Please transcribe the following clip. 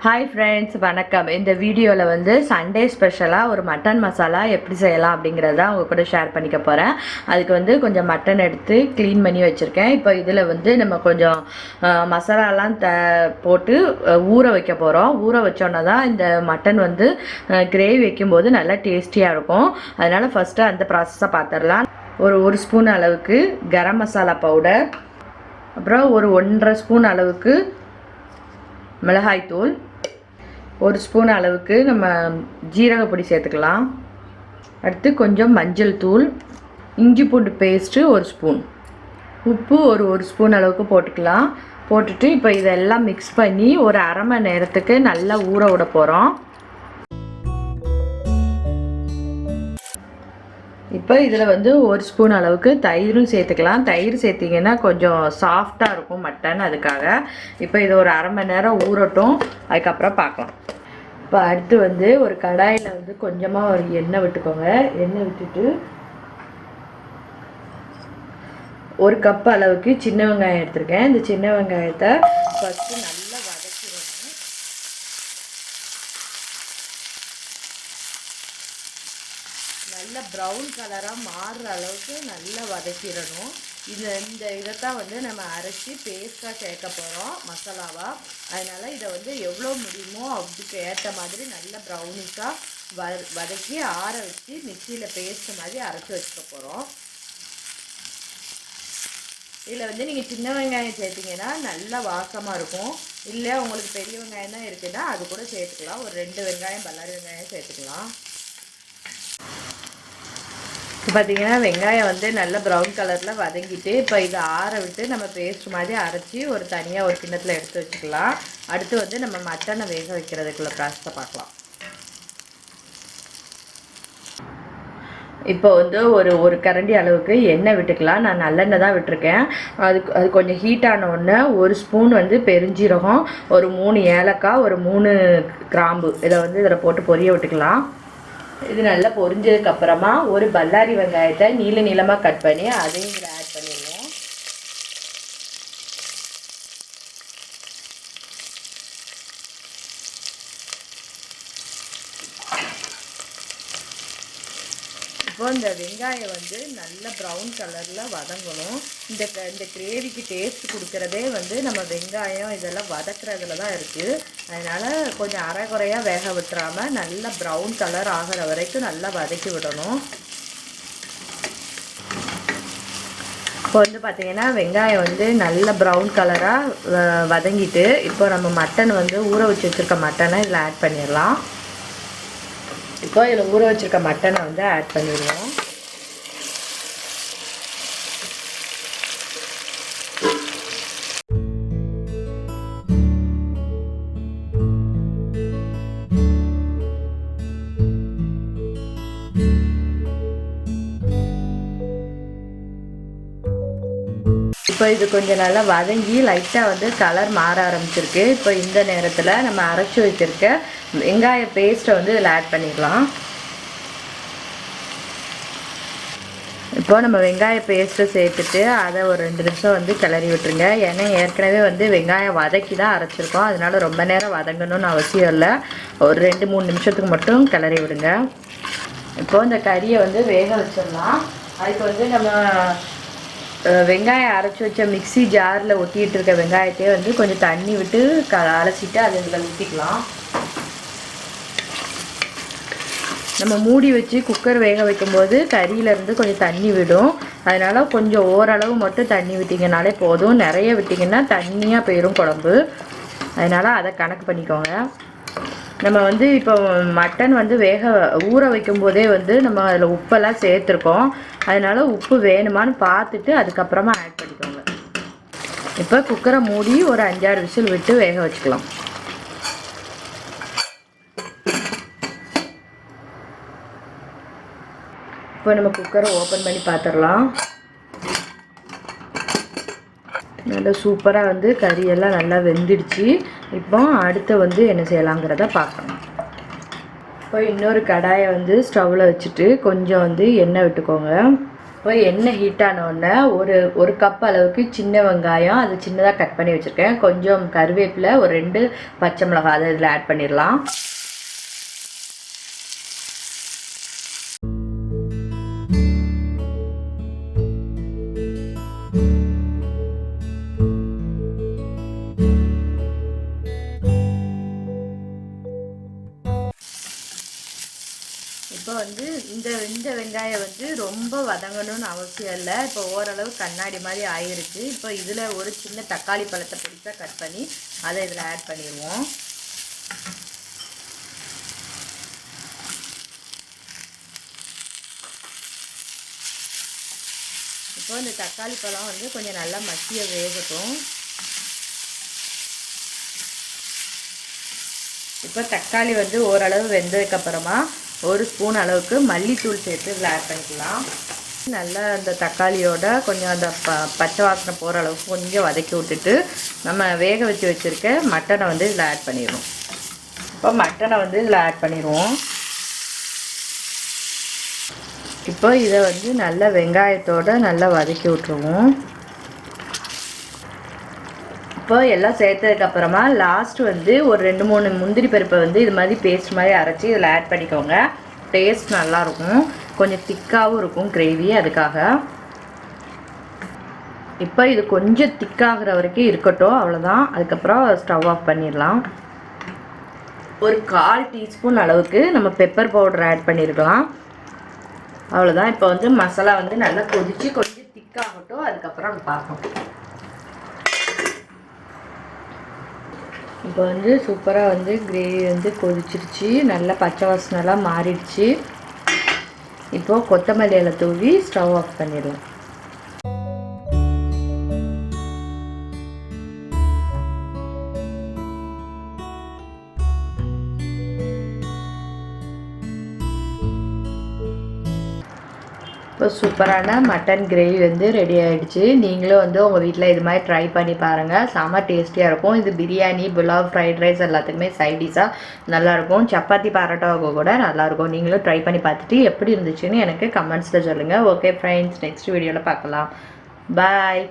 Hi friends, வணக்கம். இந்த வீடியோவில் வந்து சண்டே ஸ்பெஷலாக ஒரு மட்டன் மசாலா எப்படி செய்யலாம் அப்படிங்கிறத உங்கள் கூட ஷேர் பண்ணிக்க போகிறேன். அதுக்கு வந்து கொஞ்சம் மட்டன் எடுத்து க்ளீன் பண்ணி வச்சுருக்கேன். இப்போ இதில் வந்து நம்ம கொஞ்சம் மசாலாலாம் போட்டு ஊற வைக்க போகிறோம். ஊற வச்சோன்னா தான் இந்த மட்டன் வந்து கிரேவி வைக்கும்போது நல்லா டேஸ்டியாக இருக்கும். அதனால் ஃபஸ்ட்டு அந்த ப்ராசஸை பார்த்துடலாம். ஒரு ஸ்பூன் அளவுக்கு கரம் மசாலா பவுடர், அப்புறம் ஒரு 1.5 ஸ்பூன் அளவுக்கு மிளகாய்த்தூள், 1 ஸ்பூன் அளவுக்கு நம்ம ஜீரகப்பொடி சேர்த்துக்கலாம். அடுத்து கொஞ்சம் மஞ்சள் தூள், இஞ்சி பூண்டு பேஸ்ட்டு 1 ஸ்பூன், உப்பு ஒரு ஸ்பூன் அளவுக்கு போட்டுக்கலாம். போட்டுட்டு இப்போ இதெல்லாம் மிக்ஸ் பண்ணி ஒரு அரை மணி நேரத்துக்கு நல்லா ஊற விட போகிறோம். இப்போ இதில் வந்து 1 ஸ்பூன் அளவுக்கு தயிரும் சேர்த்துக்கலாம். தயிர் சேர்த்திங்கன்னா கொஞ்சம் சாஃப்டாக இருக்கும் மட்டன், அதுக்காக. இப்போ இது ஒரு அரை மணி நேரம் ஊறட்டும், அதுக்கப்புறம் பார்க்கலாம். இப்போ அடுத்து வந்து ஒரு கடாயில் வந்து கொஞ்சமாக ஒரு எண்ணெய் விட்டுக்கோங்க. எண்ணெய் விட்டுட்டு 1 கப் அளவுக்கு சின்ன வெங்காயம் எடுத்துருக்கேன். இந்த சின்ன வெங்காயத்தை ஃபஸ்ட்டு நல்லா வதக்கிடணும். நல்லா ப்ரௌன் கலராக மாறுற அளவுக்கு நல்லா வதக்கிடணும். இந்த இதைத்தான் வந்து நம்ம அரைச்சி பேஸ்ட்டாக சேர்க்க போகிறோம் மசாலாவாக. அதனால் இதை வந்து எவ்வளோ முடியுமோ அதுக்கு ஏற்ற மாதிரி நல்லா ப்ரௌனிஷாக வதக்கி ஆற வச்சு மிக்சியில் பேஸ்ட் மாதிரி அரைச்சி வச்சுக்க போகிறோம். இதில் வந்து நீங்கள் சின்ன வெங்காயம் சேர்த்திங்கன்னா நல்லா வாசமாக இருக்கும். இல்லை உங்களுக்கு பெரிய வெங்காயம் தான் இருக்குன்னா அது கூட சேர்த்துக்கலாம். ஒரு 2 வெங்காயம் பல்லாரி வெங்காயம் சேர்த்துக்கலாம். பார்த்திங்கன்னா வெங்காயம் வந்து நல்ல ப்ரௌன் கலரில் வதங்கிட்டு இப்போ இதை ஆற விட்டு நம்ம பேஸ்ட் மாதிரி அரைச்சி ஒரு தனியாக ஒரு கிண்ணத்தில் எடுத்து வச்சுக்கலாம். அடுத்து வந்து நம்ம மட்டனை வேக வைக்கிறதுக்குள்ள ப்ராசஸை பார்க்கலாம். இப்போ வந்து ஒரு கரண்டி அளவுக்கு எண்ணெய் விட்டுக்கலாம். நான் நல்லெண்ணெய் தான் விட்டுருக்கேன். அது கொஞ்சம் ஹீட் ஆன உடனே 1 ஸ்பூன் வந்து பெருஞ்சீரகம், ஒரு 3 ஏலக்காய், ஒரு 3 கிராம்பு இதை வந்து இதில் போட்டு பொரிய விட்டுக்கலாம். இது நல்லா பொரிஞ்சதுக்கப்புறமா ஒரு பல்லாரி வெங்காயத்தை நீளமாக கட் பண்ணி அதையும் இதில் ஆட் பண்ணிடுவோம். இப்போ இந்த வெங்காயம் வந்து நல்ல ப்ரௌன் கலரில் வதங்கணும். இந்த கிரேவிக்கு டேஸ்ட் கொடுக்குறதே வந்து நம்ம வெங்காயம் இதெல்லாம் வதக்குறதுல தான் இருக்குது. அதனால் கொஞ்சம் அரைகுறையாக வேக விட்டுறாமல் நல்லா ப்ரௌன் கலர் ஆகிற வரைக்கும் நல்லா வதக்கி விடணும். இப்போ வந்து பார்த்திங்கன்னா வெங்காயம் வந்து நல்ல ப்ரௌன் கலராக வதங்கிட்டு இப்போ நம்ம மட்டன் வந்து ஊற வச்சு வச்சுருக்க மட்டனை இதில் ஆட் பண்ணிடலாம். இப்போ இதில் ஊற வச்சுருக்க மட்டனை வந்து ஆட் பண்ணிடுவோம். இப்போ இது கொஞ்சம் நல்லா வதங்கி லைட்டாக வந்து கலர் மாற ஆரம்பிச்சிருக்கு. இப்போ இந்த நேரத்தில் நம்ம அரைச்சி வச்சுருக்க வெங்காய பேஸ்ட்டை வந்து இதில் ஆட் பண்ணிக்கலாம். இப்போ நம்ம வெங்காய பேஸ்ட்டை சேர்த்துட்டு அதை ஒரு 2 நிமிஷம் வந்து கிளறி விட்டுருங்க. ஏன்னா ஏற்கனவே வந்து வெங்காயம் வதக்கி தான் அரைச்சிருக்கோம். அதனால ரொம்ப நேரம் வதங்கணும்னு அவசியம் இல்லை. ஒரு 2-3 நிமிஷத்துக்கு மட்டும் கிளறி விடுங்க. இப்போது இந்த கறியை வந்து வேக வச்சிடலாம். அதுக்கு வந்து நம்ம வெங்காயம் அரைச்சி வச்ச மிக்சி ஜாரில் ஒட்டிகிட்டு இருக்க வெங்காயத்தையே வந்து கொஞ்சம் தண்ணி விட்டு அரைச்சிட்டு அதை இதில் ஊற்றிக்கலாம். நம்ம மூடி வச்சு குக்கர் வேக வைக்கும்போது கறியிலேருந்து கொஞ்சம் தண்ணி விடும். அதனால் கொஞ்சம் ஓரளவு மட்டும் தண்ணி விட்டிங்கனாலே போதும். நிறைய விட்டிங்கன்னா தண்ணியாக போயிடும் குழம்பு. அதனால் அதை கணக்கு பண்ணிக்கோங்க. நம்ம வந்து இப்போ மட்டன் வந்து ஊற வைக்கும்போதே வந்து நம்ம அதில் உப்பெல்லாம் சேர்த்துருக்கோம். அதனால் உப்பு வேணுமான்னு பார்த்துட்டு அதுக்கப்புறமா ஆட் பண்ணிக்கோங்க. இப்போ குக்கரை மூடி ஒரு 5-6 விசில் விட்டு வேக வச்சுக்கலாம். இப்போ நம்ம குக்கரை ஓப்பன் பண்ணி பார்த்துடலாம். நல்லா சூப்பராக வந்து கறியெல்லாம் நல்லா வெந்துடுச்சு. இப்போ அடுத்து வந்து என்ன செய்யலாங்கிறத பார்க்கலாம். இப்போ இன்னொரு கடாயை வந்து ஸ்டவ்வில் வச்சுட்டு கொஞ்சம் வந்து எண்ணெய் விட்டுக்கோங்க. இப்போ எண்ணெய் ஹீட் ஆனோடனே ஒரு கப் அளவுக்கு சின்ன வெங்காயம் அது சின்னதாக கட் பண்ணி வச்சுருக்கேன், கொஞ்சம் கருவேப்பிலை, ஒரு 2 பச்சை மிளகாய் அதை இதில் ஆட் பண்ணிடலாம். இப்போ இந்த வெங்காயம் ரொம்ப வதங்கணும்னு அவசியம் இல்லை. இப்போ ஓரளவு கண்ணாடி மாதிரி ஆகிருக்கு. இப்போ இதில் ஒரு சின்ன தக்காளி பழத்தை பிடிச்சா கட் பண்ணி அதை இதில் ஆட் பண்ணிடுவோம். இப்போ இந்த தக்காளி பழம் கொஞ்சம் நல்லா மசிய வேகட்டும். இப்போ தக்காளி ஓரளவு வெந்ததுக்கப்புறமா 1 ஸ்பூன் அளவுக்கு மல்லித்தூள் சேர்த்து இதில் ஆட் பண்ணிக்கலாம். நல்லா அந்த தக்காளியோட கொஞ்சம் அந்த பச்சை வாசனை போகிற அளவுக்கு கொஞ்சம் வதக்கி விட்டுட்டு நம்ம வேக வச்சுருக்க மட்டனை இதில் ஆட் பண்ணிடுவோம். இப்போ மட்டனை இதில் ஆட் பண்ணிடுவோம். இப்போ இதை நல்லா வெங்காயத்தோடு நல்லா வதக்கி விட்டுருவோம். இப்போ எல்லாம் சேர்த்ததுக்கப்புறமா லாஸ்ட் ஒரு 2-3 முந்திரி பருப்பை இது மாதிரி பேஸ்ட் மாதிரி அரைச்சி இதில் ஆட் பண்ணிக்கோங்க. டேஸ்ட் நல்லாயிருக்கும், கொஞ்சம் திக்காகவும் இருக்கும் கிரேவி, அதுக்காக. இப்போ இது கொஞ்சம் திக்காகிற வரைக்கும் இருக்கட்டும், அவ்வளோதான். அதுக்கப்புறம் ஸ்டவ் ஆஃப் பண்ணிடலாம். ஒரு 1/4 டீஸ்பூன் அளவுக்கு நம்ம பெப்பர் பவுடர் ஆட் பண்ணியிருக்கலாம், அவ்வளோதான். இப்போ மசாலா நல்லா கொதித்து கொஞ்சம் திக்காகட்டும், அதுக்கப்புறம் நம்ம பார்ப்போம். இப்போ சூப்பராக கிரேவி கொதிச்சிருச்சு, நல்லா பச்சை வாசனைலாம் மாறிடுச்சு. இப்போது கொத்தமல்லி இலை தூவி ஸ்டவ் ஆஃப் பண்ணிடலாம். இப்போ சூப்பரான மட்டன் கிரேவி ரெடி ஆகிடுச்சு. நீங்களும் உங்கள் வீட்டில் இது மாதிரி ட்ரை பண்ணி பாருங்கள், செம்ம டேஸ்டியாக இருக்கும். இது பிரியாணி, புலாவ், ஃப்ரைட் ரைஸ் எல்லாத்துக்குமே சைட் டிஷ்ஷாக நல்லாயிருக்கும். சப்பாத்தி பரோட்டாவுக்கு கூட நல்லாயிருக்கும். நீங்களும் ட்ரை பண்ணி பார்த்துட்டு எப்படி இருந்துச்சுன்னு எனக்கு கமெண்ட்ஸில் சொல்லுங்கள். ஓகே ஃப்ரெண்ட்ஸ், நெக்ஸ்ட் வீடியோவில் பார்க்கலாம். பாய்.